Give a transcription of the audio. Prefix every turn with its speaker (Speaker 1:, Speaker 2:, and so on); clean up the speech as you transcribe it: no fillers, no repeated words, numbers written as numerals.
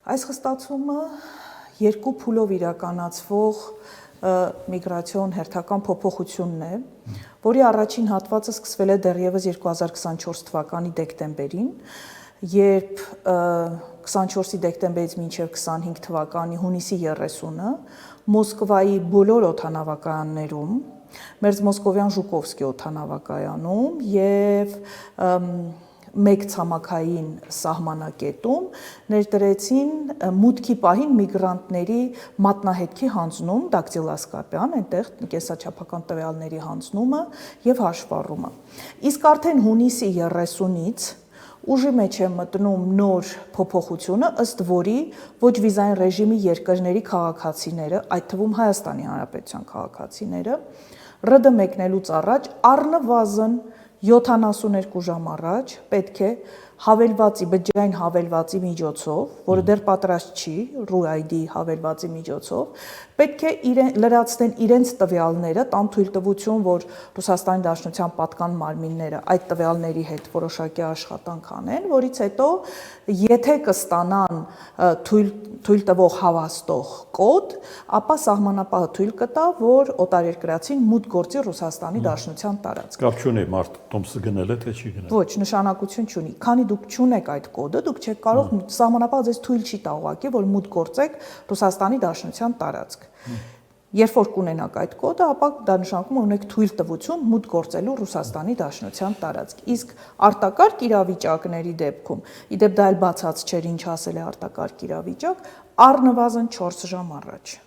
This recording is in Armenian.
Speaker 1: Այս խստացումը երկու փուլով իրականացվող միգրացիոն հերթական փոփոխությունն է, որի առաջին հատվածը սկսվել է դեռևս 2024 թվականի դեկտեմբերին, երբ 24-ի դեկտեմբերից մինչև 25 թվականի հունիսի 30-ը Մոսկվայի բոլոր օդանավակայաններում, Մերձմոսկովյան Ժուկովսկի օդանավակայանում և մեկ ցամաքային սահմանակետում ներդրեցին մուտքի պահին միգրանտների մատնահետքի հանձնում, դակտիլոսկոպիան, այնտեղ կենսաչափական տվյալների հանձնումը և հաշվառումը։ Իսկ արդեն հունիսի 30-ից ուժի մեջ է մտնում նոր փոփոխությունը, ըստ որի ոչ վիզային ռեժիմի երկրների քաղաքացիները, այդ թվում Հայաստանի Հանրապետության քաղաքացիները, ՌԴ մեկնելուց առաջ առնվազն 72 ժամ առաջ պետք է բջջային հավելվածի միջոցով, որը դեռ պատրաստ չի, RUID հավելվածի միջոցով, պետք է լրացնեն իրենց տվյալները, տան թույլտվություն, որ Ռուսաստանի Դաշնության պատկան մարմինները այդ տվյալների հետ որոշակի աշխատանք անեն, որից հետո եթե կստանան թույլ տվող հավաստող կոդ, ապա սահմանապահը թույլ կտա, որ օտարերկրացին մուտք գործի Ռուսաստանի Դաշնության տարածք։
Speaker 2: Կապ չունի մարդ տոմսը գնել է, թե չի գնել։
Speaker 1: Ոչ, նշանակություն չունի։ Քանի դուք չունեք այդ կոդը, դուք չեք կարող, սահմանապահը ձեզ թույլ չի տա ուղղակի, որ մուտք գործեք Ռուսաստանի Դաշնության տարածք։ Երբ որ կունենաք այդ կոդը, ապա դա նշանակում է ունեք թույլ տվություն մուտք գործելու Ռուսաստանի Դաշնության տարածք։ Իսկ արտակարգ իրավիճակների դեպքում, իդեպ դա էլ բացած չէր, ինչ ասել է արտակարգ իրավիճակ, առնվազն 4 ժամ առաջ։